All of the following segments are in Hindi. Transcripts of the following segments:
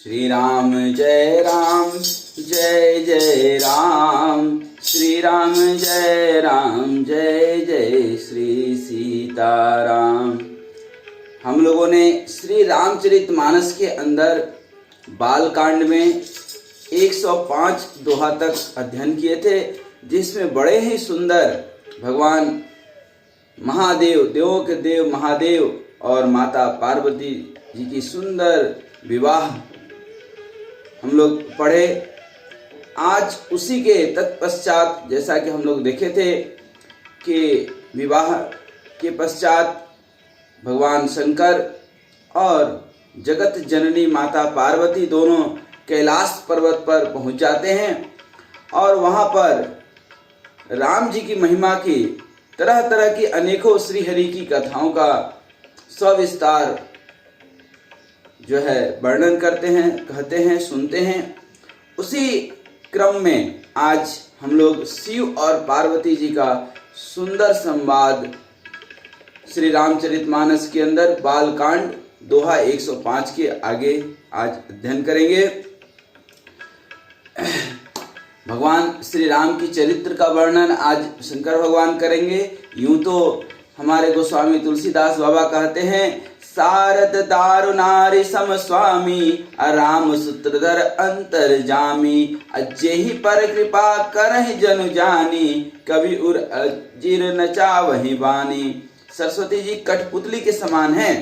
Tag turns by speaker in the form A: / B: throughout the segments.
A: श्री राम जय जय राम, श्री राम जय जय श्री सीताराम। हम लोगों ने श्री रामचरितमानस के अंदर बालकांड में 105 दोहा तक अध्ययन किए थे, जिसमें बड़े ही सुंदर भगवान महादेव, देवों के देव महादेव और माता पार्वती जी की सुंदर विवाह हम लोग पढ़े। आज उसी के तत्पश्चात जैसा कि हम लोग देखे थे कि विवाह के पश्चात भगवान शंकर और जगत जननी माता पार्वती दोनों कैलाश पर्वत पर पहुंच जाते हैं और वहां पर राम जी की महिमा की तरह तरह की अनेकों श्री हरि की कथाओं का सविस्तार जो है वर्णन करते हैं, कहते हैं, सुनते हैं। उसी क्रम में आज हम लोग शिव और पार्वती जी का सुंदर संवाद श्री रामचरितमानस के अंदर बालकांड दोहा 105 के आगे आज अध्ययन करेंगे। भगवान श्री राम की चरित्र का वर्णन आज शंकर भगवान करेंगे। यूं तो हमारे गोस्वामी तुलसीदास बाबा कहते हैं, सारद दारु नारी सम स्वामी, राम सूत्रधर अंतर जामी, अजेहि पर कृपा करहि जनु जानी, कवि उर अजीर नचा वही बानी। सरस्वती जी कठपुतली के समान हैं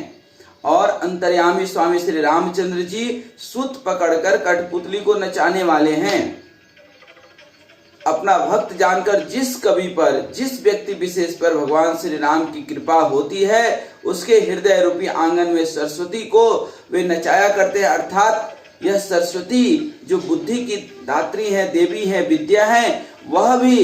A: और अंतर्यामी स्वामी श्री रामचंद्र जी सूत पकड़कर कठपुतली को नचाने वाले हैं। अपना भक्त जानकर जिस कवि पर, जिस व्यक्ति विशेष पर भगवान श्री राम की कृपा होती है, उसके हृदय रूपी आंगन में सरस्वती को वे नचाया करते हैं। अर्थात यह सरस्वती जो बुद्धि की दात्री है, देवी है, विद्या है, वह भी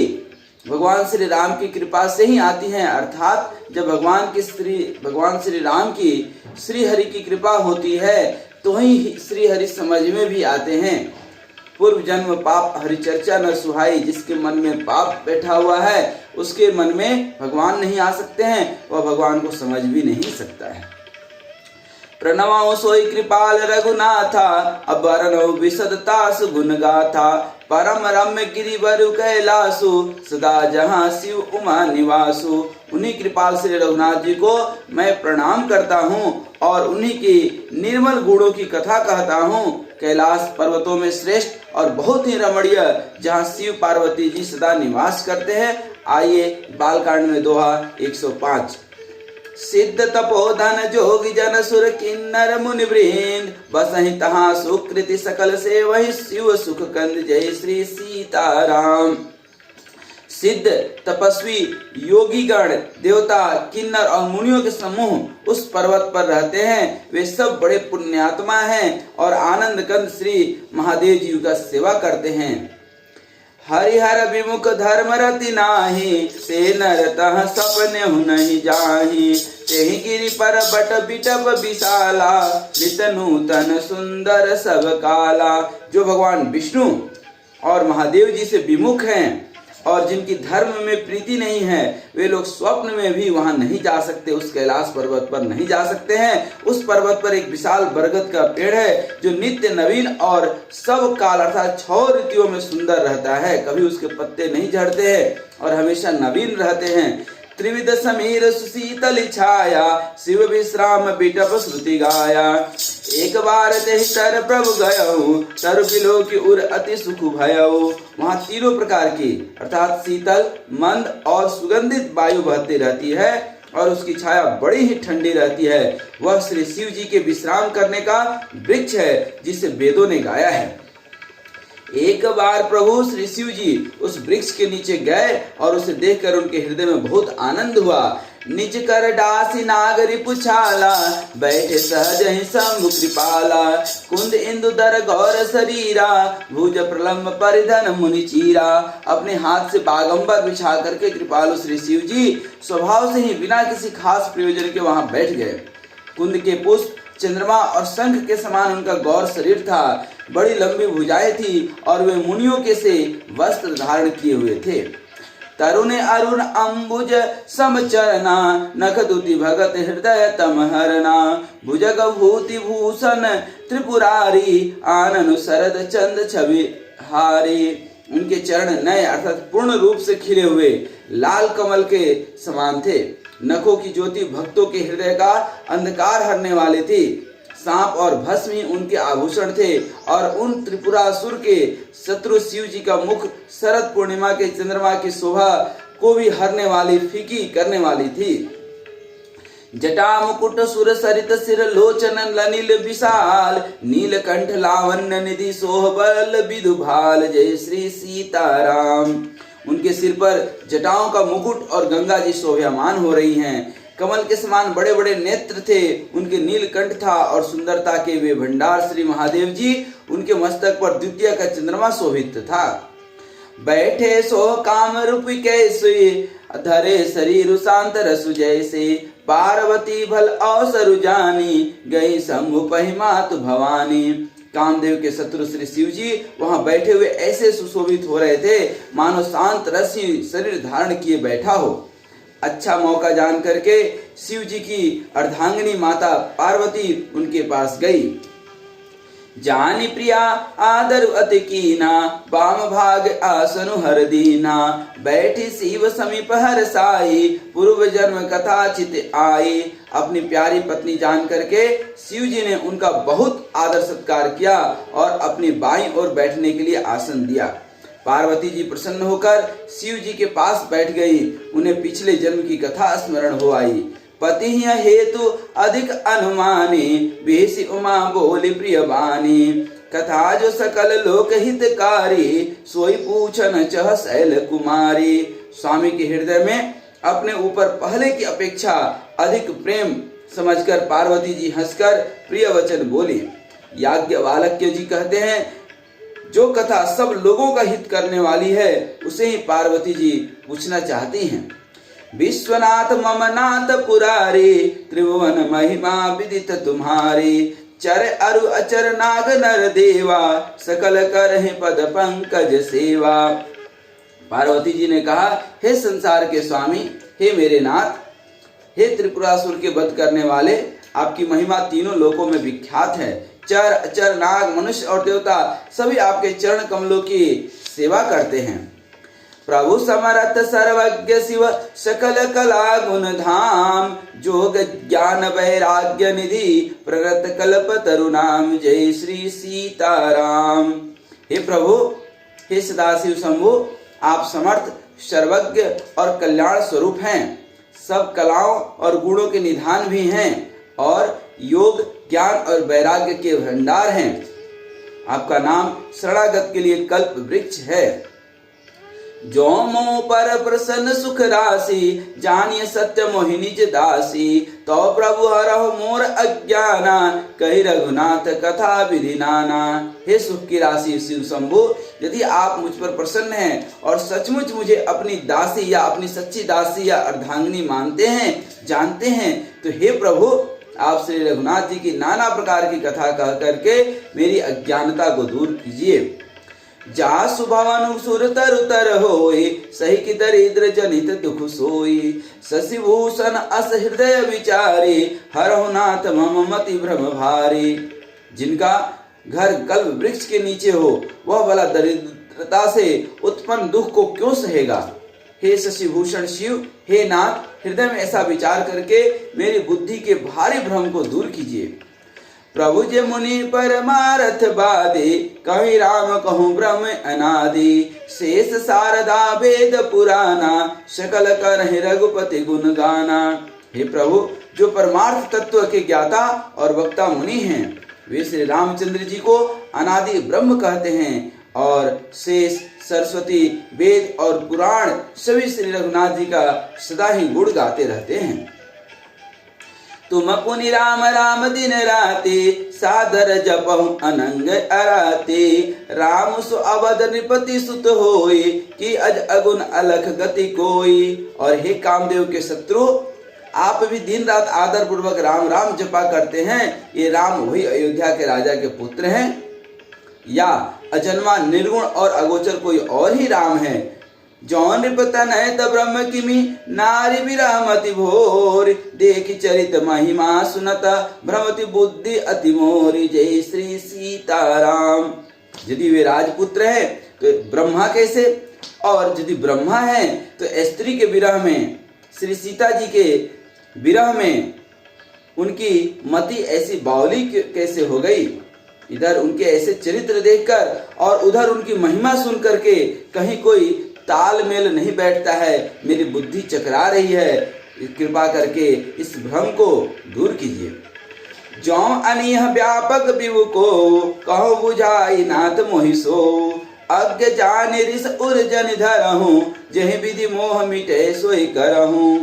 A: भगवान श्री राम की कृपा से ही आती है। अर्थात जब भगवान श्री राम की श्री हरि की कृपा होती है तो ही श्री हरि समझ में भी आते हैं। पूर्व जन्म पाप हरिचर्चा न सुहाई, जिसके मन में पाप बैठा हुआ है उसके मन में भगवान नहीं आ सकते हैं, वह भगवान को समझ भी नहीं सकता है। प्रणवो सोई कृपाल रघुनाथा, अबरनौ विशदतासु गुण गाथा, परम रम्य गिरिवरु कैलासु, सदा जहां शिव उमा निवासु। उन्हीं कृपाल श्री रघुनाथ जी को मैं प्रणाम करता हूँ और उन्हीं की निर्मल गुणों की कथा कहता हूँ। कैलाश पर्वतों में श्रेष्ठ और बहुत ही रमणीय जहाँ शिव पार्वती जी सदा निवास करते हैं। आइए बालकांड में दोहा 105। सिद्ध तपोधन जोगी जन सुर किन्नर मुनि वृंद, बसहि तहाँ सुकृति सकल से वही शिव सुख कंद जय श्री सीताराम। सिद्ध तपस्वी योगी गण, देवता, किन्नर और मुनियों के समूह उस पर्वत पर रहते हैं। वे सब बड़े पुण्यात्मा हैं और आनंद कंद श्री महादेव जी का सेवा करते हैं। हरिहर विमुख धर्म रति नाही, ते नर तह सपने नहीं जाही, तेहि गिरि पर बट बिटप विशाला, नित नूतन सुंदर सब काला। जो भगवान विष्णु और महादेव जी से विमुख हैं और जिनकी धर्म में प्रीति नहीं है, वे लोग स्वप्न में भी वहां नहीं जा सकते, उस कैलाश पर्वत पर नहीं जा सकते हैं। उस पर्वत पर एक विशाल बरगद का पेड़ है जो नित्य नवीन और सब काल अर्थात 6 ऋतुओं में सुंदर रहता है। कभी उसके पत्ते नहीं झड़ते हैं और हमेशा नवीन रहते हैं। त्रिविध समीर सुशीतल छाया, शिव विश्राम बिटप श्रुति गाया, एक बार तेहि तर प्रभु गयऊ, तर बिलो की उर अति सुख भयऊ। वहाँ तीनों प्रकार की अर्थात शीतल, मंद और सुगंधित वायु बहती रहती है और उसकी छाया बड़ी ही ठंडी रहती है। वह श्री शिव जी के विश्राम करने का वृक्ष है जिसे वेदों ने गाया है। एक बार प्रभु श्री शिव जी उस वृक्ष के नीचे गए और उसे देखकर उनके हृदय में बहुत आनंद हुआ। निज कर डासी नागरी पुछाला, बैठे सहज ही शंभु कृपाला, कुंद इंदु दर गौर शरीरा, भुज प्रलम्ब परिधन मुनि चीरा। अपने हाथ से बागंबर बिछा करके कृपालु श्री शिव जी स्वभाव से ही बिना किसी खास प्रयोजन के वहां बैठ गए। कुंद के पुष्प, चंद्रमा और शंख के समान उनका गौर शरीर था। बड़ी लंबी भुजाएं थी और वे मुनियों के से वस्त्र धारण किए हुए थे। तरुण अरुण अंबुज समचरना नखदुति भगत हृदय तमहरना भुजग भूति भूषण त्रिपुरारी आनन शरद चंद छवि हारी। उनके चरण नए अर्थात पूर्ण रूप से खिले हुए लाल कमल के समान थे। नखों की ज्योति भक्तों के हृदय का अंधकार हरने वाली थी। सांप और भस्म ही उनके आभूषण थे और उन त्रिपुरासुर के शत्रु शिव जी का मुख शरद पूर्णिमा के चंद्रमा की शोभा को भी हरने वाली, फीकी करने वाली थी। जटा मुकुट सुर सरित सिर लोचन लनिल विशाल नीलकंठ लावण्य निधि सोहबल विदु भाल जय श्री सीताराम। उनके सिर पर जटाओं का मुकुट और गंगा जी शोभायमान हो रही हैं। कमल के समान बड़े बड़े नेत्र थे, उनके नीलकंठ था और सुंदरता के वे भंडार श्री महादेव जी। उनके मस्तक पर द्वितीय का चंद्रमा शोभित था। बैठे सो काम रूप कैसे धरे शरीर शांत रसु जैसे पार्वती भल अवसरु जानी गई शंभु पहिमात भवानी। कामदेव के शत्रु श्री शिव जी वहां बैठे हुए ऐसे सुशोभित हो रहे थे मानो शांत रसी शरीर धारण किए बैठा हो। अच्छा मौका जान करके शिव जी की अर्धांगिनी माता पार्वती उनके पास गई। जानी प्रिया आदर अति कीना वाम भाग आसनु हर दीना बैठी शिव समीप हर साई पूर्व जन्म कथा चित आई। अपनी प्यारी पत्नी जान करके शिव जी ने उनका बहुत आदर सत्कार किया और अपनी बाईं ओर बैठने के लिए आसन दिया। पार्वती जी प्रसन्न होकर शिव जी के पास बैठ गई। उन्हें पिछले जन्म की कथा स्मरण हो आई। पति हेतु अधिक अनुमानी बेसी उमा बोली प्रिय बानी कथा जो सकल लोक हितकारी सोई पूछन चह शैल कुमारी। स्वामी के हृदय में अपने ऊपर पहले की अपेक्षा अधिक प्रेम समझकर पार्वती जी हंसकर प्रिय वचन बोली। याज्ञवल्क्य जी कहते हैं, जो कथा सब लोगों का हित करने वाली है उसे ही पार्वती जी पूछना चाहती हैं। विश्वनाथ मम नाथ पुरारी त्रिभुवन महिमा विदित तुम्हारी चर अरु अचर नाग नर देवा सकल करहि पद पंकज सेवा। पार्वती जी ने कहा, हे संसार के स्वामी, हे मेरे नाथ, हे त्रिपुरासुर के वध करने वाले, आपकी महिमा तीनों लोकों में विख्यात है। चर अचर नाग मनुष्य और देवता सभी आपके चरण कमलों की सेवा करते हैं। प्रभु समर्थ सर्वज्ञ शिव सकल कला गुण धाम जोग ज्ञान वैराग्य निधि प्ररत कल्प तरुणाम जय श्री सीताराम। हे प्रभु, हे सदाशिव शंभु, आप समर्थ सर्वज्ञ और कल्याण स्वरूप हैं। सब कलाओं और गुणों के निधान भी हैं और योग ज्ञान और वैराग्य के भंडार हैं। आपका नाम शरणागत के लिए कल्प वृक्ष है। जो मो पर प्रसन्न सुख राशि जानिए सत्य मोहिनी दासी तो प्रभु हरहु मोर अज्ञाना कही रघुनाथ कथा विधि नाना। हे सुख की राशि शिव शंभु, यदि आप मुझ पर प्रसन्न हैं और सचमुच मुझे अपनी दासी या अपनी सच्ची दासी या अर्धांगिनी मानते हैं, जानते हैं, तो हे प्रभु, आप श्री रघुनाथ जी की नाना प्रकार की कथा कह करके मेरी अज्ञानता को दूर कीजिए। जा सुभवन सुर तरु तर होई सही की दरिद्र जनित दुख सोई शशि भूषण अस हृदय विचारी हरहु नाथ मम मति भ्रम भारी। जिनका घर कल्प वृक्ष के नीचे हो वह भला दरिद्रता से उत्पन्न दुख को क्यों सहेगा। हे शशि भूषण शिव, हे नाथ, हृदय में ऐसा विचार करके मेरी बुद्धि के भारी भ्रम को दूर कीजिए। प्रभु जे मुनि परमारथ बादे कहीं राम कहूँ ब्रह्म अनादि शेष शारदा वेद पुराना सकल करहि रघुपति गुण गाना। हे प्रभु, जो परमार्थ तत्व के ज्ञाता और वक्ता मुनि हैं वे श्री रामचंद्र जी को अनादि ब्रह्म कहते हैं और शेष सरस्वती वेद और पुराण सभी श्री रघुनाथ जी का सदा ही गुण गाते रहते हैं। तुम पुनि राम राम दिन राते सादर जपहु अनंग अराते राम सु अवध नृपति सुत होई कि अज अगुन अलख गति कोई। और हे कामदेव के शत्रु, आप भी दिन रात आदर पूर्वक राम राम जपा करते हैं। ये राम वही अयोध्या के राजा के पुत्र हैं या अजन्मा निर्गुण और अगोचर कोई और ही राम है जौन नृपतन है त ब्रह्म किमि नारी विरमति भोर देखि चरित महिमा सुनत भ्रमति बुद्धि अति मोरी। जय श्री सीताराम। यदि वे राजपुत्र है तो ब्रह्मा कैसे, और यदि ब्रह्मा है तो स्त्री के विरह में, श्री सीता जी के विरह में उनकी मति ऐसी बावली कैसे हो गई। इधर उनके ऐसे चरित्र देखकर और उधर उनकी महिमा सुन करके कहीं कोई तालमेल नहीं बैठता है, मेरी बुद्धि चकरा रही है। कृपा करके इस भ्रम को दूर कीजिए। जो अनिह व्यापक विभु को कहो बुझाई नाथ मोहिसो, अज्ञ जान ऋष उर्जन धरहूं जहि विधि मोह मिटे सोई करहूं।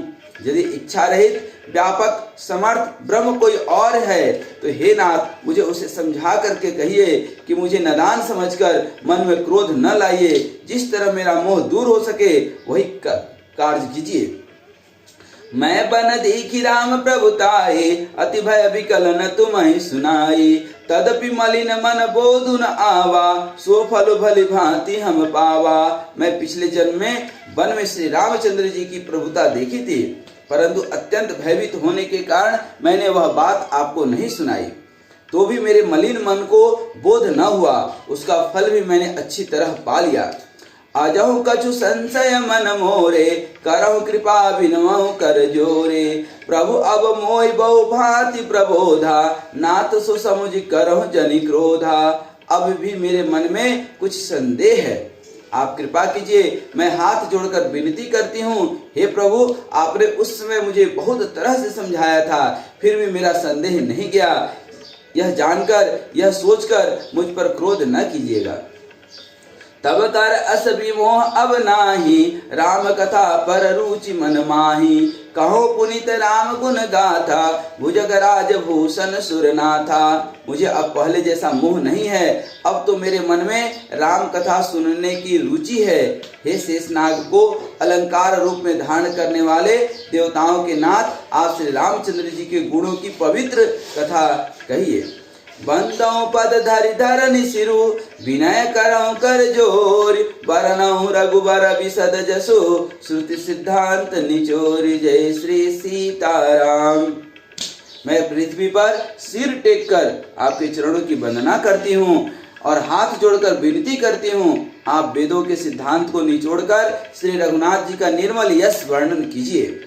A: यदि इच्छा रहित व्यापक समर्थ ब्रह्म कोई और है तो हे नाथ मुझे उसे समझा करके कहिए कि मुझे नादान समझकर मन में क्रोध न लाइए। जिस तरह मेरा मोह दूर हो सके वही कार्य कीजिए। मैं बन देखी राम प्रभुताए, अति भय विकलन तुम्हें सुनाई। तदपि मलिन मन बोधु न आवा, सो फल भली भांति हम पावा। मैं पिछले जन्म में वन में श्री रामचंद्र जी की प्रभुता देखी थी, परंतु अत्यंत भयभीत होने के कारण मैंने वह बात आपको नहीं सुनाई। तो भी मेरे मलिन मन को बोध न हुआ, उसका फल भी मैंने अच्छी तरह पा लिया। अजहु कछु संशय मन मोरे, करहु कृपा बिनमहु कर जोरे। प्रभु अब मोहि बहु भांति प्रबोधा, नाथ सो समुझ करहु जनि क्रोधा। अब भी मेरे मन में कुछ संदेह है, आप कृपा कीजिए। मैं हाथ जोड़कर विनती करती हूँ, हे प्रभु आपने उस समय मुझे बहुत तरह से समझाया था, फिर भी मेरा संदेह नहीं गया। यह जानकर, यह सोचकर मुझ पर क्रोध न कीजिएगा। तब कर अस विमोह अब नाही, राम कथा पर रुचि मन माही। कहो पुनित राम गुण गाथा, भुजगराज भूषण सुरनाथा। मुझे अब पहले जैसा मोह नहीं है, अब तो मेरे मन में राम कथा सुनने की रुचि है। हे शेषनाग को अलंकार रूप में धारण करने वाले देवताओं के नाथ, आप श्री रामचंद्र जी के गुणों की पवित्र कथा कहिए। बंदौ पद धरि धरनि सिरु, विनय करौ कर जोर। बरनौ रघुबर विशद जसु, श्रुति सिद्धांत निचोरी। जय श्री सीताराम। मैं पृथ्वी पर सिर टेक कर आपके चरणों की वंदना करती हूँ और हाथ जोड़कर विनती करती हूँ, आप वेदों के सिद्धांत को निचोड़कर श्री रघुनाथ जी का निर्मल यश वर्णन कीजिए।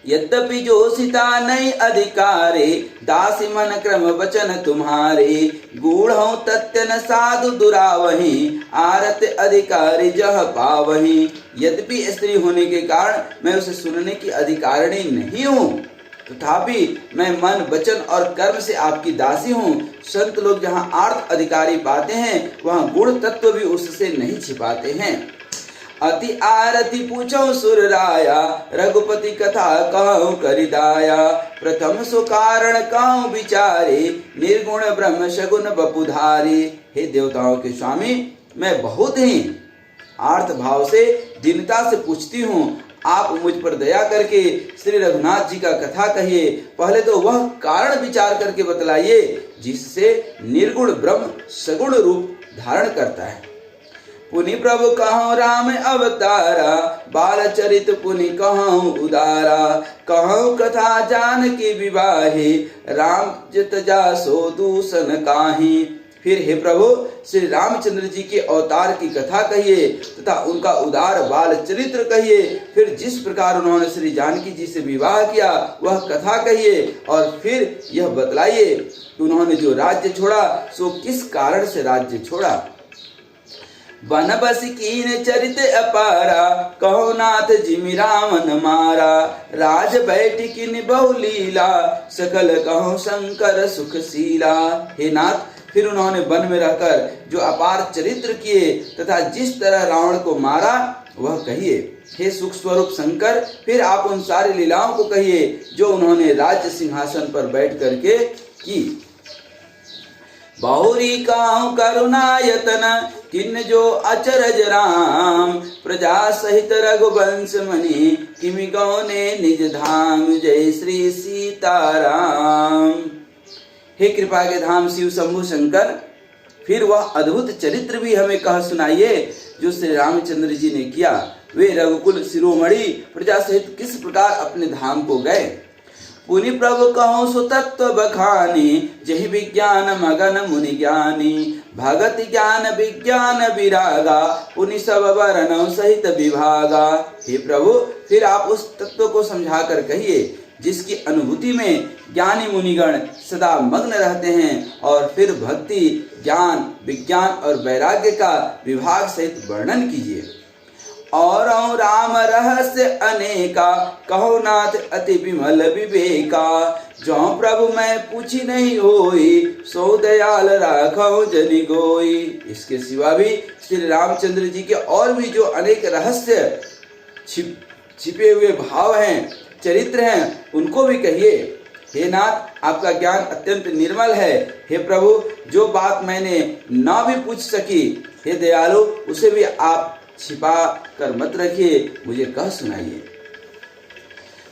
A: यद्यपि जो सीता नहीं अधिकारे, दासी मन क्रम वचन तुम्हारे। गूढ़ तथ्य न साधु दुरावही, आरत अधिकारी जह पावही। यद्यपि स्त्री होने के कारण मैं उसे सुनने की अधिकारिणी नहीं हूँ, तथापि मैं मन वचन और कर्म से आपकी दासी हूँ। संत लोग जहाँ आर्थ अधिकारी पाते हैं, वहाँ गुण तत्व भी उससे नहीं छिपाते हैं। अति आरती पूछो सुर राया, रघुपति कथा कहूँ करिदाया। प्रथम सो कारण कहूँ विचारे, निर्गुण ब्रह्म सगुण बपुधारी। हे देवताओं के स्वामी, मैं बहुत ही आर्थ भाव से दीनता से पूछती हूँ, आप मुझ पर दया करके श्री रघुनाथ जी का कथा कहिए। पहले तो वह कारण विचार करके बतलाइए जिससे निर्गुण ब्रह्म सगुण रूप धारण करता है। पुनि प्रभु कहो राम अवतारा, बाल चरित पुनि कहो उदारा। कहो कथा जान की विवाही, राम जित जा सो दूषण काहि। फिर हे प्रभु श्री रामचंद्र जी के अवतार की कथा कहिए तथा उनका उदार बाल चरित्र कहिए। फिर जिस प्रकार उन्होंने श्री जानकी जी से विवाह किया वह कथा कहिए, और फिर यह बतलाइए कि उन्होंने जो राज्य छोड़ा सो किस कारण से राज्य छोड़ा। वन बस कीन चरित अपारा, कहो नाथ जिमि रावण मारा। राज बैठ किन बहु लीला, सकल कहो शंकर सुखशीला। हे नाथ, फिर उन्होंने वन में रहकर जो अपार चरित्र किए तथा जिस तरह रावण को मारा वह कहिए। हे सुख स्वरूप शंकर, फिर आप उन सारी लीलाओं को कहिए जो उन्होंने राज्य सिंहासन पर बैठ करके की। बहुरी काहु करुणायतन, किन जो अचरज राम। प्रजा सहित रघुवंश मणि, किमि गौने निज धाम। जय श्री सीताराम। हे कृपा के धाम शिव शंभु शंकर, फिर वह अद्भुत चरित्र भी हमें कह सुनाइए जो श्री रामचंद्र जी ने किया। वे रघुकुल शिरोमणि प्रजा सहित किस प्रकार अपने धाम को गए। पुनि प्रभु कहो सो तत्व बखानी, जहि विज्ञान मगन मुनि ज्ञानी। भगत ज्ञान विज्ञान विरागा, पुनि सब वर्णन सहित विभागा। हे प्रभु, फिर आप उस तत्व को समझा कर कहिए जिसकी अनुभूति में ज्ञानी मुनिगण सदा मग्न रहते हैं, और फिर भक्ति ज्ञान विज्ञान और वैराग्य का विभाग सहित वर्णन कीजिए। और राम रहस्य अनेका, कहो नाथ अति विमल विवेका। जो प्रभु मैं पूछी नहीं होई, सो दयाल राखो जनि गोई। इसके सिवा भी श्री रामचंद्र जी के और भी जो अनेक रहस्य छिपे हुए भाव हैं, चरित्र हैं, उनको भी कहिए। हे नाथ, आपका ज्ञान अत्यंत निर्मल है। हे प्रभु, जो बात मैंने ना भी पूछ सकी, हे दयालु, उसे भी आप छिपा कर मत रखिए, मुझे कह सुनाइए।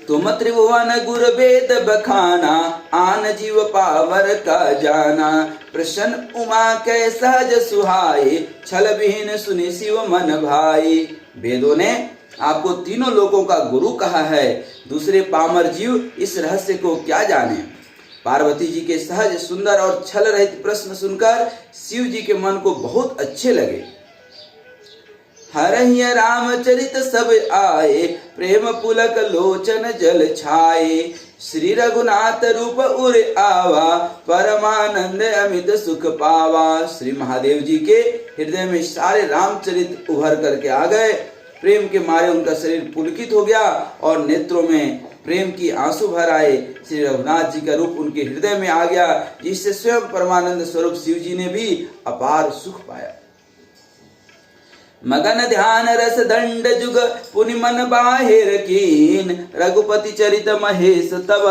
A: तुम त्रिभुवन गुर वेद बखाना, आन जीव पावर का जाना। प्रसन्न उमा कै सहज सुहाए, छल विहीन सुनि शिव मन भाई। वेदों ने आपको तीनों लोगों का गुरु कहा है, दूसरे पामर जीव इस रहस्य को क्या जाने। पार्वती जी के सहज सुंदर और छल रहित प्रश्न सुनकर शिव जी के मन को बहुत अच्छे लगे। हरहिय रामचरित सब आए, प्रेम पुलक लोचन जल छाए। श्री रघुनाथ रूप उर आवा, परमानंद अमित सुख पावा। श्री महादेव जी के हृदय में सारे रामचरित उभर करके आ गए। प्रेम के मारे उनका शरीर पुलकित हो गया और नेत्रों में प्रेम की आंसू भर आए। श्री रघुनाथ जी का रूप उनके हृदय में आ गया, जिससे स्वयं परमानंद स्वरूप शिव जी ने भी अपार सुख पाया। मगन ध्यान रस दंड जुग, पुनि मन बाहिर कीन। रघुपति चरित महेश तब,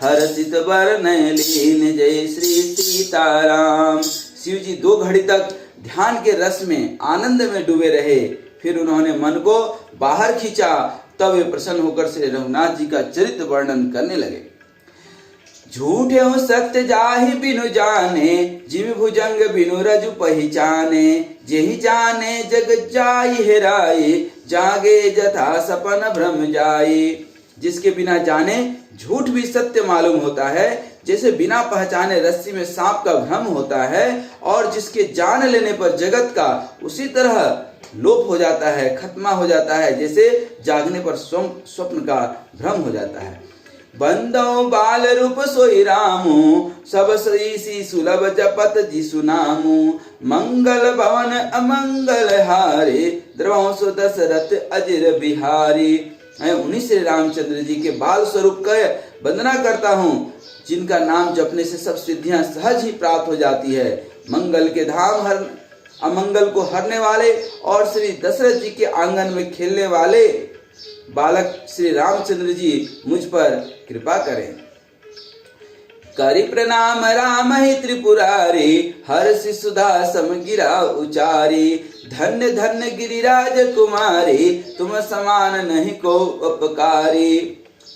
A: हर्षित बरनय लीन। जय श्री सीताराम। शिव जी 2 घड़ी तक ध्यान के रस में आनंद में डूबे रहे। फिर उन्होंने मन को बाहर खींचा, तब वे प्रसन्न होकर श्री रघुनाथ जी का चरित्र वर्णन करने लगे। झूठे हो सत्य जाहि बिनु जाने, जिम भुजंग बिनु रजु पहचाने। जेहि जाने जग जाई हेराए, जागे जथा सपन भ्रम जाए। जिसके बिना जाने झूठ भी सत्य मालूम होता है, जैसे बिना पहचाने रस्सी में सांप का भ्रम होता है। और जिसके जान लेने पर जगत का उसी तरह लोप हो जाता है, खत्मा हो जाता है, जैसे जागने पर स्वप्न का भ्रम हो जाता है। बंदो बाल रूप सोई रामू, सब सी सुलभ जपत जिसु नामू। मंगल भवन अमंगल हारे, द्रवंसु दशरथ अजिर बिहारी। मैं उन्हीं श्री रामचंद्र जी के बाल स्वरूप का वंदना करता हूँ, जिनका नाम जपने से सब सिद्धियां सहज ही प्राप्त हो जाती है। मंगल के धाम अमंगल को हरने वाले और श्री दशरथ जी के आंगन में खेलने वाले बालक श्री रामचंद्र जी मुझ पर कृपा करें। करि प्रणाम राम ही त्रिपुरारी, हर्षि सुधा सम गिरा उचारी। धन्य धन्य गिरिराज कुमारी, तुम समान नहीं को उपकारी।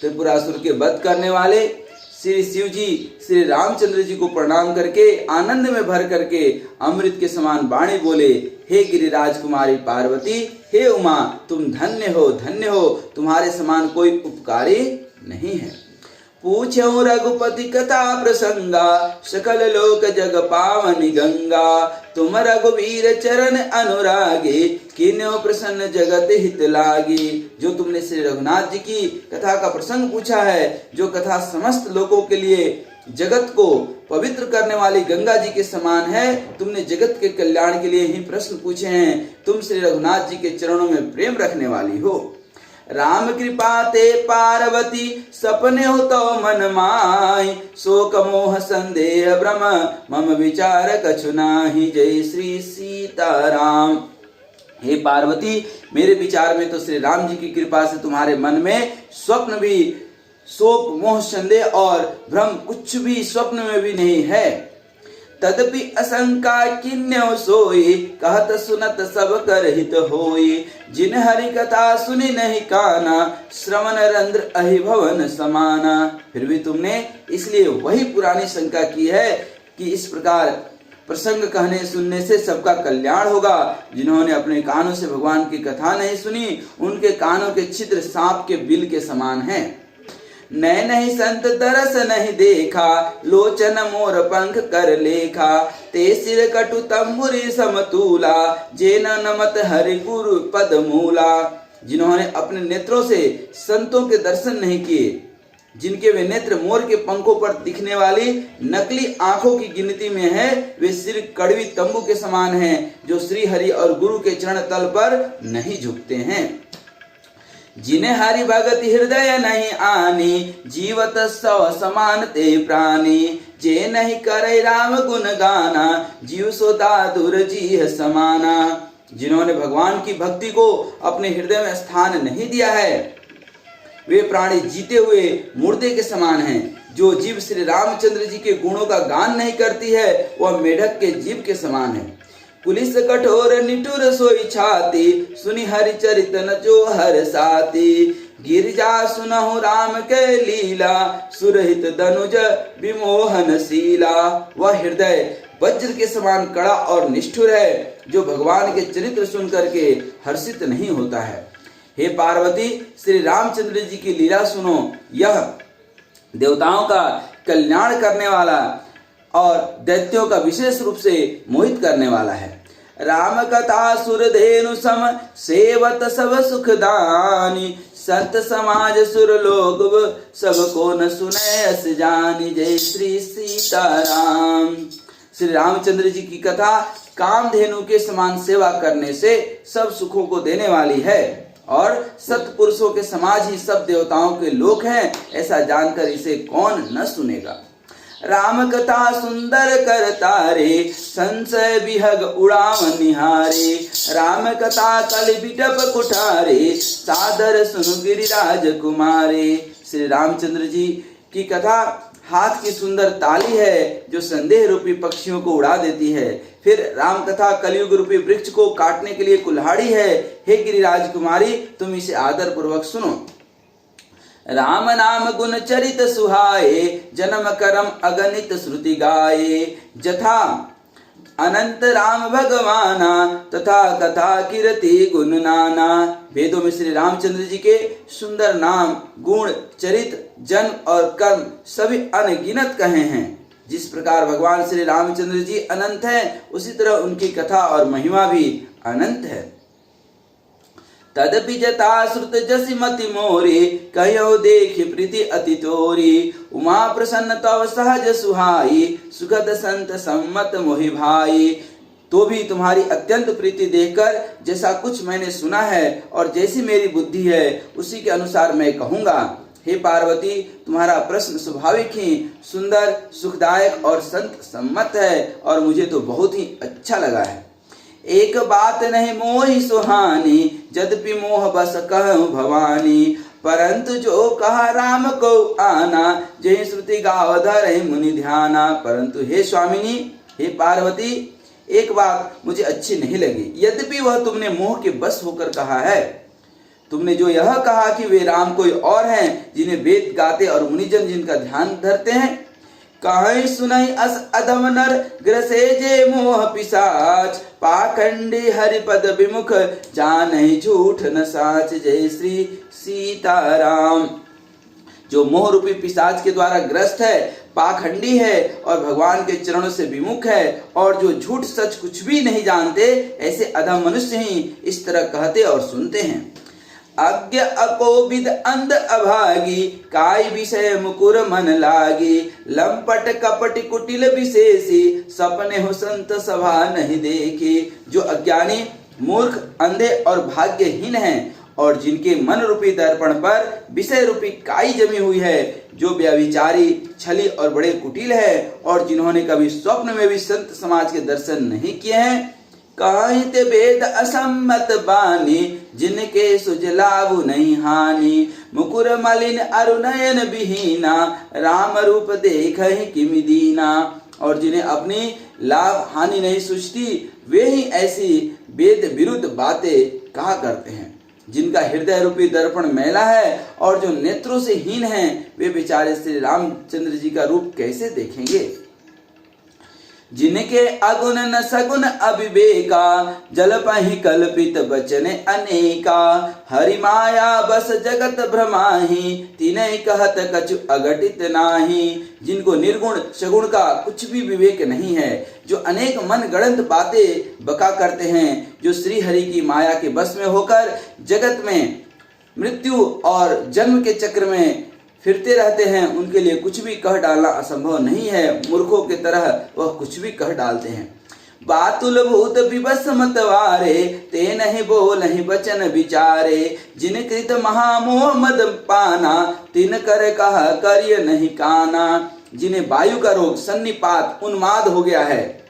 A: त्रिपुरासुर के वध करने वाले श्री शिव जी श्री रामचंद्र जी को प्रणाम करके आनंद में भर करके अमृत के समान वाणी बोले, हे गिरिराज कुमारी पार्वती, हे उमा, तुम धन्य हो, तुम्हारे समान कोई उपकारी नहीं है। पूछो रघुपति कथा प्रसंगा, सकल लोक जग पावनी गंगा। तुम रघुवीर चरण अनुरागी, किन्यो प्रसन्न जगत हित लागी। जो तुमने श्री रघुनाथ जी की कथा का प्रसंग पूछा है, जो कथा समस्त लोगों के लिए जगत को पवित्र करने वाली गंगा जी के समान है, तुमने जगत के कल्याण के लिए ही प्रश्न पूछे हैं। तुम श्री रघुनाथ जी के चरणों में प्रेम रखने वाली हो। राम कृपा ते पार्वती, सपने हो तो मन माय। शोक मोह संदेह भ्रम, मम विचार कछु नाही। जय श्री सीताराम। हे पार्वती, मेरे विचार में तो श्री राम जी की कृपा से तुम्हारे मन में स्वप्न भी, शोक मोह संदेह और भ्रम कुछ भी स्वप्न में भी नहीं है। तदपि असंका किन्यो सोई, कहत सुनत सब कर हित होई। जिन हरि कथा सुनी नहीं काना, श्रवण रंध्र अहि भवन समाना। फिर भी तुमने इसलिए वही पुरानी शंका की है कि इस प्रकार प्रसंग कहने सुनने से सबका कल्याण होगा। जिन्होंने अपने कानों से भगवान की कथा नहीं सुनी, उनके कानों के छिद्र सांप के बिल के समान हैं। नैन नहीं संत तरस नहीं देखा, लोचन मोर पंख कर लेखा, ते सिर कटु तंबुरी समतूला, जेन नमत हरि गुरु पद मूला। जिन्होंने अपने नेत्रों से संतों के दर्शन नहीं किए, जिनके वे नेत्र मोर के पंखों पर दिखने वाली नकली आंखों की गिनती में है, वे सिर कड़वी तंबू के समान हैं, जो श्री हरि और गुरु के चरण तल पर नहीं झुकते हैं। जिन्हें हरि भगत हृदय नहीं आनी, जीवत सव समान ते प्राणी, जे नहीं करे राम गुण गाना, जीव सो दादुर जी समाना। जिन्होंने भगवान की भक्ति को अपने हृदय में स्थान नहीं दिया है, वे प्राणी जीते हुए मुर्दे के समान हैं। जो जीव श्री रामचंद्र जी के गुणों का गान नहीं करती है, वह मेढक के जीव के समान है। पुलिस कठोर निठुर सोई छाती, सुनि हरि चरित न जो हर साती, गिरजा सुनहु राम के लीला, सुरहित धनुज विमोहन शीला। वह हृदय वज्र के समान कड़ा और निष्ठुर है, जो भगवान के चरित्र सुन करके हर्षित नहीं होता है। हे पार्वती, श्री रामचंद्र जी की लीला सुनो। यह देवताओं का कल्याण करने वाला और दैत्यों का विशेष रूप से मोहित करने वाला है। राम कथा सुर धेनु सम, सेवत सब सुखदानी, संत समाज सुर लोग सबको न सुने अस जानी। जय श्री सीताराम। श्री रामचंद्र जी की कथा कामधेनु के समान सेवा करने से सब सुखों को देने वाली है और सत्पुरुषों के समाज ही सब देवताओं के लोक हैं, ऐसा जानकर इसे कौन न सुनेगा। राम कथा सुंदर कर तारे, संशय विहग उड़ाव निहारे, राम कथा कल बिटप कुठारे, सादर सुनु गिरिराज कुमारे। श्री रामचंद्र जी की कथा हाथ की सुंदर ताली है, जो संदेह रूपी पक्षियों को उड़ा देती है। फिर राम कथा कलयुग रूपी वृक्ष को काटने के लिए कुल्हाड़ी है। हे गिरिराज कुमारी, तुम इसे आदर पूर्वक सुनो। राम नाम गुण चरित सुहाए, जन्म करम अगणित श्रुति गाये, जथा अनंत राम भगवाना, तथा कथा कीर्ति गुण नाना। वेदों में श्री रामचंद्र जी के सुंदर नाम, गुण, चरित, जन्म और कर्म सभी अनगिनत कहे हैं। जिस प्रकार भगवान श्री रामचंद्र जी अनंत हैं, उसी तरह उनकी कथा और महिमा भी अनंत है। तदपि जता श्रुत जसि मति मोरी, कहो देख प्रीति अति तोरी, उमा प्रसन्न तव सहज सुहाई, सुखद संत सम्मत मोहि भाई। तो भी तुम्हारी अत्यंत प्रीति देखकर जैसा कुछ मैंने सुना है और जैसी मेरी बुद्धि है, उसी के अनुसार मैं कहूँगा। हे पार्वती, तुम्हारा प्रश्न स्वाभाविक ही सुंदर, सुखदायक और संत सम्मत है और मुझे तो बहुत ही अच्छा लगा है। एक बात नहीं मोहि सुहानी, यद्यपि मोह बस कहूँ भवानी, परंतु जो कहा राम को आना, जय श्रुति गाव धरहि मुनि ध्याना। परंतु हे स्वामिनी, हे पार्वती, एक बात मुझे अच्छी नहीं लगी, यद्यपि वह तुमने मोह के बस होकर कहा है। तुमने जो यह कहा कि वे राम कोई और हैं, जिन्हें वेद गाते और मुनिजन जिनका ध्यान धरते हैं, कहीं सुनई अस अधम नर, ग्रसे जे मोह पिशाच, पाखंडी हरिपद विमुख, जानहि झूठ न साच। जय श्री सीताराम। जो मोह रूपी पिशाच के द्वारा ग्रस्त है, पाखंडी है और भगवान के चरणों से विमुख है, और जो झूठ सच कुछ भी नहीं जानते, ऐसे अधम मनुष्य ही इस तरह कहते और सुनते हैं। अज्ञ अकोविद अंध अभागी, काय विषय मुकुर मन लागी, लंपट कपट कुटिल विशेषी, सपने हो संत सभा नहीं देखी। जो अज्ञानी, मूर्ख, अंधे और भाग्यहीन हैं और जिनके मन रूपी दर्पण पर विषय रूपी काई जमी हुई है, जो व्यभिचारी, छली और बड़े कुटिल है, और जिन्होंने कभी स्वप्न में भी संत समाज के दर्शन नहीं किए हैं, कहित वेद असम्मत बानी, जिनके सुजलाभु नहीं हानि, मुकुर मलिन अरुनयन विहीना, राम रूप देखहि किमि दीना। और जिन्हें अपनी लाभ हानि नहीं सूझती, वे ही ऐसी वेद विरुद्ध बातें कहा करते हैं। जिनका हृदय रूपी दर्पण मैला है और जो नेत्रों से हीन हैं, वे बेचारे श्री रामचंद्र जी का रूप कैसे देखेंगे। जिनके अगुण न सगुण अविवेका, जल पहि कल्पित वचन अनेका। हरि माया बस जगत भ्रमाहि, तिनहि कहत कछु अघटित नाही। जिनको निर्गुण सगुण का कुछ भी विवेक नहीं है, जो अनेक मन गढ़ंत बातें बका करते हैं, जो श्री हरि की माया के बस में होकर जगत में मृत्यु और जन्म के चक्र में फिरते रहते हैं, उनके लिए कुछ भी कह डालना असंभव नहीं है। मूर्खों की तरह वह कुछ भी कह डालते हैं। बातुल भूत विवश मतवारे, ते नहीं बोलहि वचन विचारे। जिन कृत महामोह मद पाना, तिन कर कह करिय नहीं काना। जिन्हें वायु का रोग सन्निपात उन्माद हो गया है,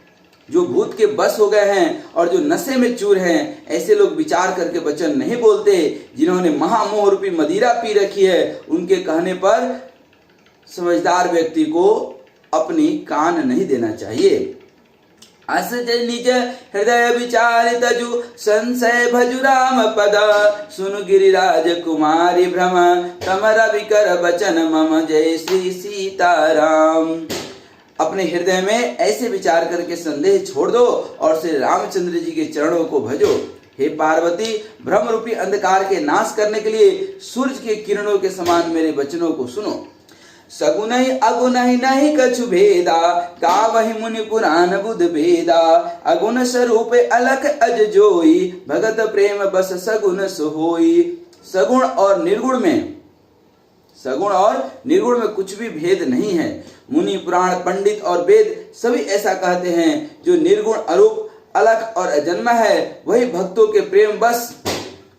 A: जो भूत के बस हो गए हैं और जो नशे में चूर हैं, ऐसे लोग विचार करके वचन नहीं बोलते। जिन्होंने महामोह रूपी मदिरा पी रखी है, उनके कहने पर समझदार व्यक्ति को अपनी कान नहीं देना चाहिए। असज निज हृदय विचार तजु, संशय भजु राम पद। सुन गिरिराज कुमारी भ्रम, तम रवि कर बचन मम जय श्री सीताराम। अपने हृदय में ऐसे विचार करके संदेह छोड़ दो और श्री रामचंद्र जी के चरणों को भजो। हे पार्वती, भ्रम रूपी अंधकार के नाश करने के लिए सूरज के किरणों के समान मेरे वचनों को सुनो। सगुनहि अगुनहि नहीं कछु भेदा, गावहि मुनि पुराण बुध भेदा। अगुण स्वरूप अलख अज जोई, भगत प्रेम बस सगुन सोई। सगुण और निर्गुण में कुछ भी भेद नहीं है। मुनि पुराण पंडित और वेद सभी ऐसा कहते हैं। जो निर्गुण अरूप अलख और अजन्मा है, वही भक्तों के प्रेम बस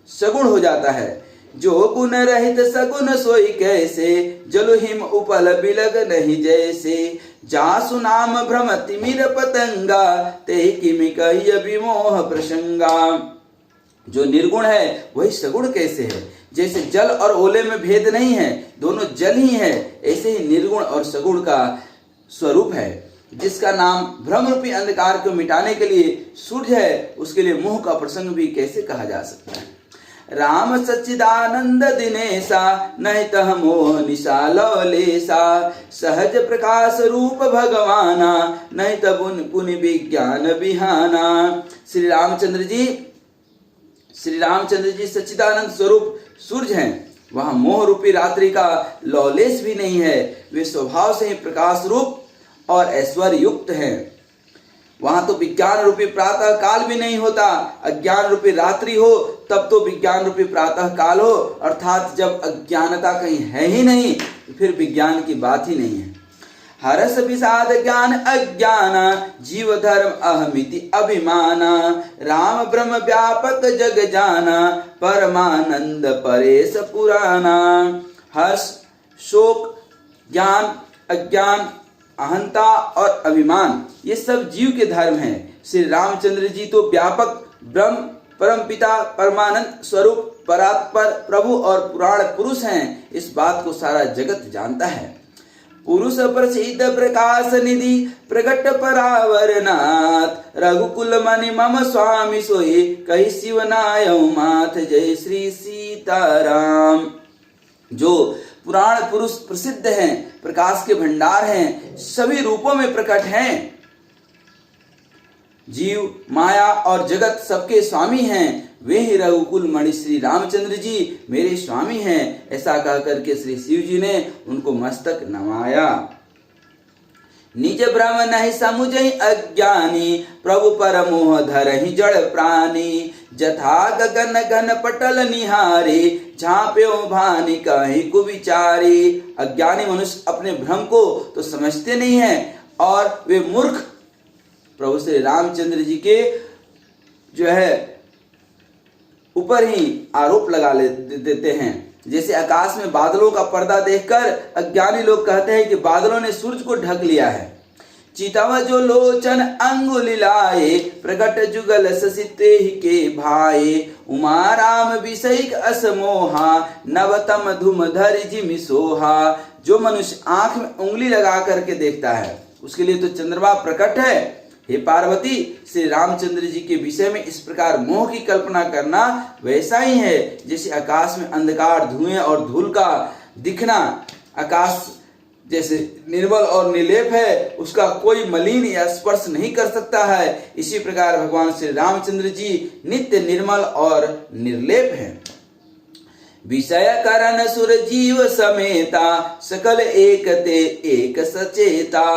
A: सगुण हो जाता है। जो गुण रहित सगुण सोई कैसे, जलु हिम उपल बिलग नहीं जैसे। जासु नाम भ्रम तिमिर पतंगा, ते किमि कहिय विमोह प्रसंगा। जो निर्गुण है वही सगुण कैसे है। जैसे जल और ओले में भेद नहीं है, दोनों जल ही है, ऐसे ही निर्गुण और सगुण का स्वरूप है। जिसका नाम भ्रम रूपी अंधकार को मिटाने के लिए सूर्य है, उसके लिए मोह का प्रसंग भी कैसे कहा जा सकता है। राम सच्चिदानंद दिनेशा, नहीं तह मोह निशा लवलेशा। सहज प्रकाश रूप भगवाना, नहीं तब पुनि विज्ञान बिहाना। श्री रामचंद्र जी सच्चिदानंद स्वरूप सूर्य हैं। वहां मोह रूपी रात्रि का लौलेश भी नहीं है। वे स्वभाव से ही प्रकाश रूप और ऐश्वर्य युक्त हैं। वहां तो विज्ञान रूपी प्रातः काल भी नहीं होता। अज्ञान रूपी रात्रि हो तब तो विज्ञान रूपी प्रातः काल हो, अर्थात जब अज्ञानता कहीं है ही नहीं, फिर विज्ञान की बात ही नहीं है। हरस विषाद ज्ञान अज्ञान, जीव धर्म अहमिति अभिमाना। राम ब्रह्म व्यापक जग जाना, परमानंद परेश पुराना। हर्ष, शोक, ज्ञान, अज्ञान, अहंता और अभिमान, ये सब जीव के धर्म हैं। श्री रामचंद्र जी तो व्यापक ब्रह्म, परम पिता, परमानंद स्वरूप, परात्पर प्रभु और पुराण पुरुष हैं। इस बात को सारा जगत जानता है। पुरुष प्रसिद्ध प्रकाश निधि, प्रगट परावरनाथ। रघुकुल मणि मम स्वामी सोई, कही शिवनायौ माथ जय श्री सीताराम। जो पुराण पुरुष प्रसिद्ध हैं, प्रकाश के भंडार हैं, सभी रूपों में प्रकट हैं। जीव, माया और जगत सबके स्वामी हैं। वे ही रघुकुल मणि श्री रामचंद्र जी मेरे स्वामी हैं। ऐसा कह करके श्री शिव जी ने उनको मस्तक नवाया। निज भ्रम नहीं समुझई अज्ञानी, प्रभु पर मोह धरहि जड़ प्राणी। जथा गगन घन पटल निहारे, झांप्यो भानि कहीं कुविचारी। अज्ञानी मनुष्य अपने भ्रम को तो समझते नहीं है और वे मूर्ख प्रभु श्री रामचंद्र जी के जो है ऊपर ही आरोप लगा देते हैं। जैसे आकाश में बादलों का पर्दा देखकर अज्ञानी लोग कहते हैं कि बादलों ने सूरज को ढक लिया है। चितव जो लोचन अंगुली लाए, प्रकट जुगल ससिते ही के भाए। उमा राम विषयिक असमोहा, नवतम धूम धरि जिमि सोहा। जो मनुष्य आंख में उंगली लगा करके देखता है, उसके लिए तो चंद्रमा प्रकट है। हे पार्वती, श्री रामचंद्र जी के विषय में इस प्रकार मोह की कल्पना करना वैसा ही है जैसे आकाश में अंधकार, धुएं और धूल का दिखना। आकाश जैसे निर्मल और निर्लेप है, उसका कोई मलिन या स्पर्श नहीं कर सकता है। इसी प्रकार भगवान श्री रामचंद्र जी नित्य निर्मल और निर्लेप हैं। विषय करण सुर जीव समेता, सकल एक ते एक सचेता।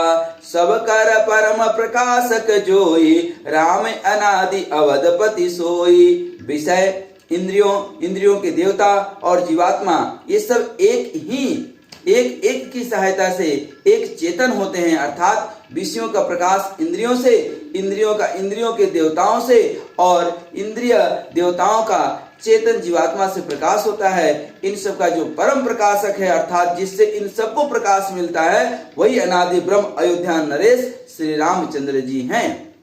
A: सब कर परम प्रकाशक जोई, राम अनादि अवधपति सोई। विषय इंद्रियों के देवता और जीवात्मा, ये सब एक एक की सहायता से एक चेतन होते हैं। अर्थात विषयों का प्रकाश इंद्रियों से, इंद्रियों का इंद्रियों के देवताओं से, और इंद्रिय देवताओं का चेतन जीवात्मा से प्रकाश होता है। इन सब का जो परम प्रकाशक है, अर्थात जिससे इन सबको प्रकाश मिलता है, वही अनादि ब्रह्म अयोध्या नरेश श्री रामचंद्र जी हैं।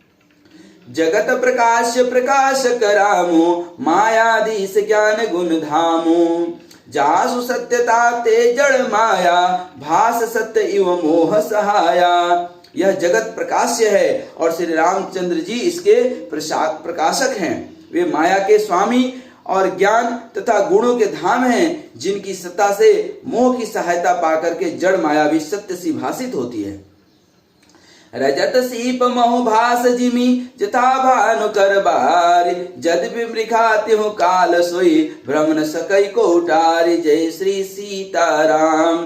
A: जगत प्रकाश प्रकाशक रामो, मायाधीश ज्ञान गुण धामो। जासु सत्यता ते जड़ माया, भास सत्य इव मोह सहाया। यह जगत प्रकाश्य है और श्री रामचंद्र जी इसके प्रकाशक हैं। वे माया के स्वामी और ज्ञान तथा गुणों के धाम हैं, जिनकी सत्ता से मोह की सहायता पाकर के जड़ माया भी सत्य सी भासित होती है। रजत सीप महु भास जिमी, जथा भानु कर बार। जद विमृखाति हूँ काल सोई, भ्रमण सकई कोटारी। जय श्री सीताराम।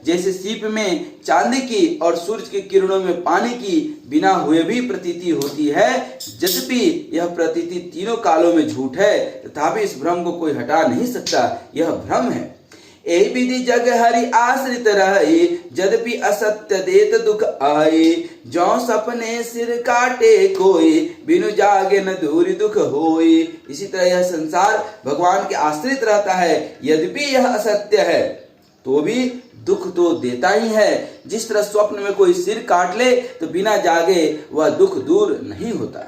A: जैसे सीप में चांदी की और सूरज की किरणों में पानी की बिना हुए भी प्रतीति होती है, यद्यपि यह प्रतीति तीनों कालों में झूठ है, तथापि इस भ्रम को कोई हटा नहीं सकता। यह भ्रम है। ए विधि जग हरि आश्रित रहे, यद्यपि असत्य देत दुख आए। जो सपने सिर काटे कोई, बिनु जागे न दूरी दुख होई। इसी तरह यह संसार भगवान के आश्रित रहता है, यद्यपि यह असत्य है तो भी दुख तो देता ही है। जिस तरह स्वप्न में कोई सिर काट ले तो बिना जागे वह दुख दूर नहीं होता।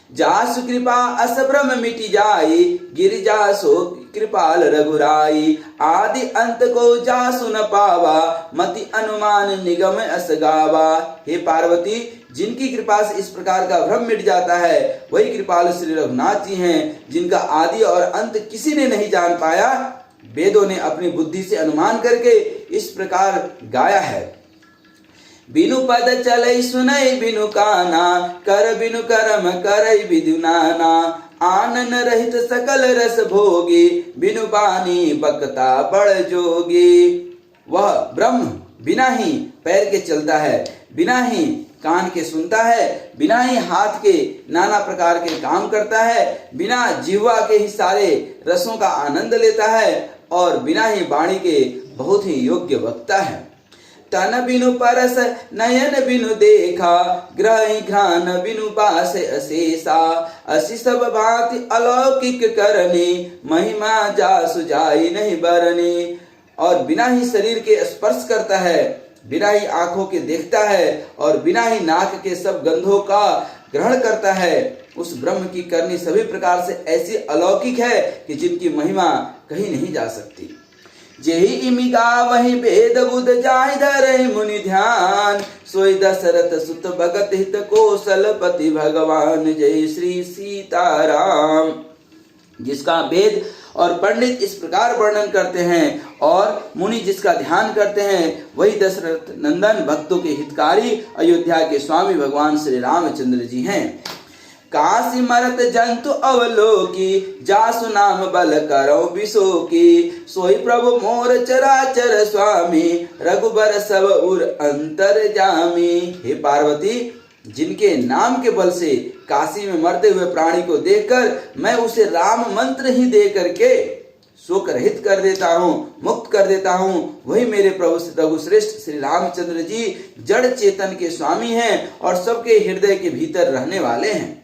A: जासु कृपा अस भ्रम मिटि जाई, गिरिजा सो कृपाल रघुराई। आदि अंत को जासु न पावा, मति अनुमान निगम अस गावा। हे पार्वती, जिनकी कृपा से इस प्रकार का भ्रम मिट जाता है, वही कृपाल श्री रघुनाथ जी हैं, जिनका आदि और अंत किसी ने नहीं जान पाया। वेदों ने अपनी बुद्धि से अनुमान करके इस प्रकार गाया है। बिनु पद चलै सुनै बिनु काना, कर बिनु कर्म करै विधु नाना। आनन रहित सकल रस भोगी, बिनु बानी बकता बड़ जोगी। वह ब्रह्म बिना ही पैर के चलता है, बिना ही कान के सुनता है, बिना ही हाथ के नाना प्रकार के काम करता है, बिना जिह्वा के ही सारे रसों का आनंद लेता है, और बिना ही वाणी के बहुत ही योग्य वक्ता है। तन बिनु परस नयन बिनु देखा, ग्रह घ्राण बिनु बास अशेषा। असी सब भांति अलौकिक करनी, महिमा जासु जाई नहीं बरनी। और बिना ही शरीर के स्पर्श करता है, बिना ही आंखों के देखता है, और बिना ही नाक के सब गंधों का ग्रहण करता है। उस ब्रह्म की करनी सभी प्रकार से ऐसी अलौकिक है कि जिनकी महिमा कहीं नहीं जा सकती। जेहि इमिगा वही वेद बुध जाहि धरहि मुनि ध्यान, सोई दशरथ सुत भगत हित कौशलपति भगवान। जय श्री सीताराम। जिसका वेद और पंडित इस प्रकार वर्णन करते हैं और मुनि जिसका ध्यान करते हैं, वही दशरथ नंदन भक्तों के हितकारी अयोध्या के स्वामी भगवान श्री रामचंद्र जी हैं। काशी मरत जंतु अवलोकी, जासु नाम बल करो विशोकी। सोई प्रभु मोर चराचर स्वामी, रघुबर सब उर अंतर जामी। हे पार्वती, जिनके नाम के बल से काशी में मरते हुए प्राणी को देखकर मैं उसे राम मंत्र ही दे करके शोक रहित कर देता हूँ, मुक्त कर देता हूँ, वही मेरे प्रभु रघुश्रेष्ठ श्री रामचंद्र जी जड़ चेतन के स्वामी हैं और सबके हृदय के भीतर रहने वाले हैं।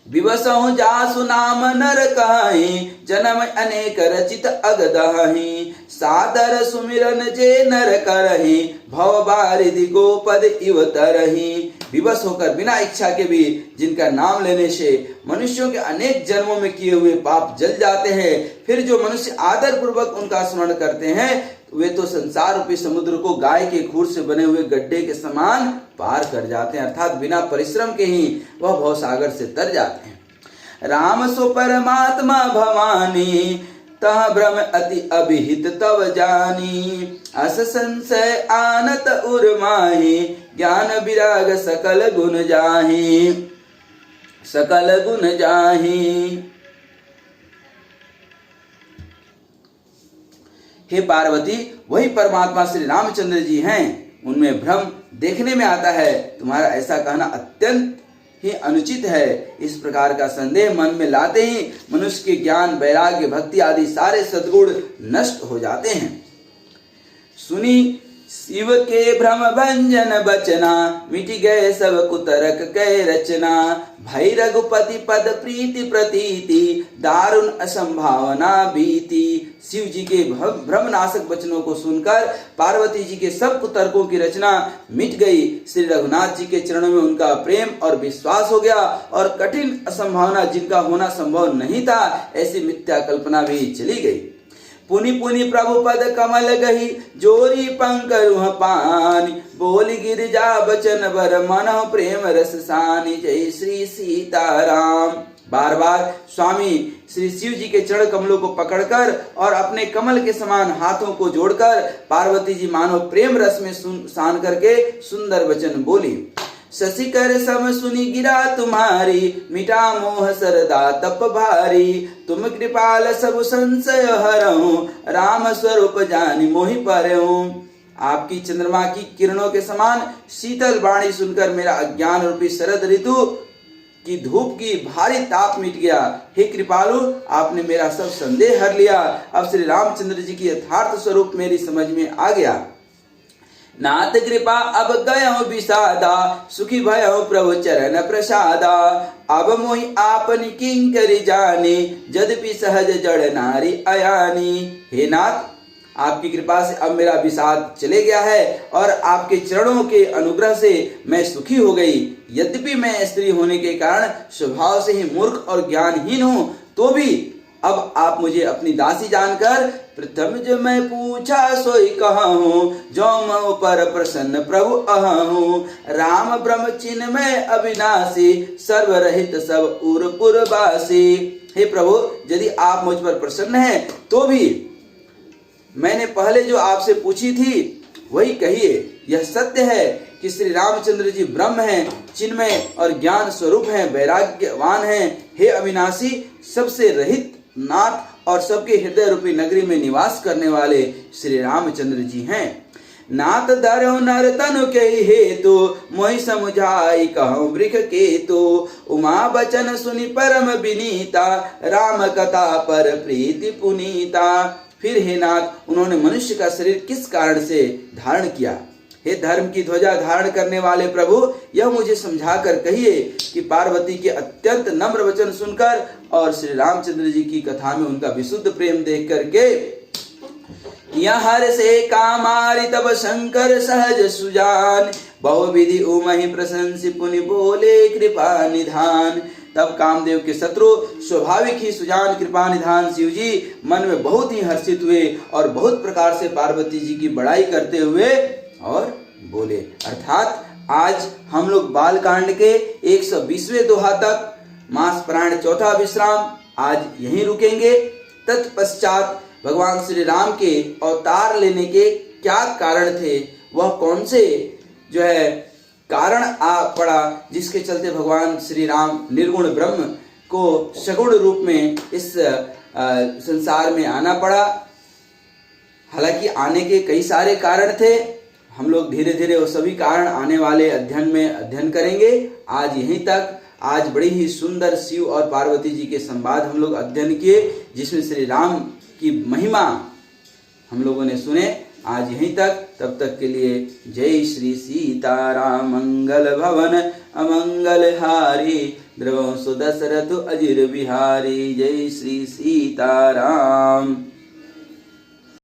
A: विवसहु जासु नाम नर कहि, जन्म अनेक रचित अगदहि। सादर सुमिरन जे नर करहि, भव बारिधि गोपद इव तरहि। विवश होकर बिना इच्छा के भी जिनका नाम लेने से मनुष्यों के अनेक जन्मों में किए हुए पाप जल जाते हैं, फिर जो मनुष्य आदर पूर्वक उनका स्मरण करते हैं, वे तो संसार रूपी समुद्र को गाय के खूर से बने हुए गड्ढे के समान पार कर जाते हैं, अर्थात बिना परिश्रम के ही वह भवसागर से तर जाते हैं। राम सो परमात्मा भवानी, तह भ्रम अति अभिहित तव जानी। अस संशय आनत उर्माहि ज्ञान विराग सकल गुण जाहि, सकल गुण जाहि। हे पार्वती, वही परमात्मा श्री रामचंद्र जी हैं, उनमें भ्रम देखने में आता है। तुम्हारा ऐसा कहना अत्यंत ही अनुचित है। इस प्रकार का संदेह मन में लाते ही मनुष्य के ज्ञान, वैराग्य, भक्ति आदि सारे सद्गुण नष्ट हो जाते हैं। सुनी शिव के भ्रम भंजन बचना, मिट गए सब कुतरक कै रचना। भई रघुपति पद प्रीति प्रतीति, दारुण असंभावना बीती। शिव जी के भ्रमनाशक वचनों को सुनकर पार्वती जी के सब कुतर्कों की रचना मिट गई। श्री रघुनाथ जी के चरणों में उनका प्रेम और विश्वास हो गया और कठिन असंभावना जिनका होना संभव नहीं था, ऐसी मिथ्या कल्पना भी चली गई। पुनि पुनि प्रभु पद कमल गही, जोरी पंकरुह पानी। बोल गिरिजा बचन बर मनह प्रेम रस सानी। जय श्री सीताराम। बार बार स्वामी श्री शिव जी के चरण कमलों को पकड़कर और अपने कमल के समान हाथों को जोड़कर पार्वती जी मानो प्रेम रस में सान करके सुंदर वचन बोली। शशिकर सम सुनी गिरा तुम्हारी, मिटा मोह सरदा तप भारी। तुम कृपाल सब संशय हरहूं, राम स्वरूप जानि मोहि परहूं। आपकी चंद्रमा की किरणों के समान शीतल वाणी सुनकर मेरा अज्ञान रूपी शरद ऋतु की धूप की भारी ताप मिट गया। हे कृपालु, आपने मेरा सब संदेह हर लिया। अब श्री रामचंद्र जी की यथार्थ स्वरूप मेरी समझ में आ गया। नाथ कृपा अब गयो विषादा, सुखी भयो प्रभु चरण प्रसादा। अब मोहि आपनि किंकरि जाने, यद्यपि सहज जड़ नारी अयानी। हे नाथ, आपकी कृपा से अब मेरा विषाद चले गया है और आपके चरणों के अनुग्रह से मैं सुखी हो गई। यद्यपि मैं स्त्री होने के कारण स्वभाव से ही मूर्ख और ज्ञानहीन हूँ, तो भी अब आप मुझे अपनी दासी जानकर प्रथम जो मैं पूछा सोई कहूँ। जो मऊ पर प्रसन्न प्रभु अहूँ, राम ब्रह्म चिन्ह में अविनाशी, सर्वरहित सब उरपुर वासी। हे प्रभु, यदि आप मुझ पर प्रसन्न हैं तो भी मैंने पहले जो आपसे पूछी थी वही कहिए। यह सत्य है कि श्री रामचंद्र जी ब्रह्म हैं, चिन्मय और ज्ञान स्वरूप हैं, वैराग्यवान हैं। हे अविनाशी, सबसे रहित नाथ और सबके हृदय रूपी नगरी में निवास करने वाले श्री रामचंद्र जी हैं। नाथ धरो नर तनु के हेतु, मोहि समुझाई कहूँ वृख केतु। उमा बचन सुनि परम विनीता, राम कथा पर प्रीति पुनीता। फिर हे नाथ, उन्होंने मनुष्य का शरीर किस कारण से धारण किया? हे धर्म की ध्वजा धारण करने वाले प्रभु, यह मुझे समझा कर कहिए कि पार्वती के अत्यंत नम्र वचन सुनकर और श्री रामचंद्र जी की कथा में उनका विशुद्ध प्रेम देख करके हर से कामारि तब शंकर सहज सुजान। बहुविधि उमहि प्रशंसि पुनि बोले कृपा निधान। तब कामदेव के शत्रु स्वाभाविक ही सुजान कृपा निधान शिव जी मन में बहुत ही हर्षित हुए और बहुत प्रकार से पार्वती जी की बड़ाई करते हुए और बोले। अर्थात आज हम लोग बाल कांड के 120वें दोहा तक मास प्राण चौथा विश्राम आज यहीं रुकेंगे। तत्पश्चात भगवान श्री राम के अवतार लेने के क्या कारण थे, वह कौन से जो है कारण आ पड़ा जिसके चलते भगवान श्री राम निर्गुण ब्रह्म को सगुण रूप में इस संसार में आना पड़ा। हालांकि आने के कई सारे कारण थे, हम लोग धीरे धीरे वो सभी कारण आने वाले अध्ययन में अध्ययन करेंगे। आज यहीं तक। आज बड़ी ही सुंदर शिव और पार्वती जी के संवाद हम लोग अध्ययन किए, जिसमें श्री राम की महिमा हम लोगों ने सुने। आज यहीं तक। तब तक के लिए जय श्री सीताराम। मंगल भवन अमंगल हारी, द्रवंसु दशरथ अजिर बिहारी। जय श्री सीताराम।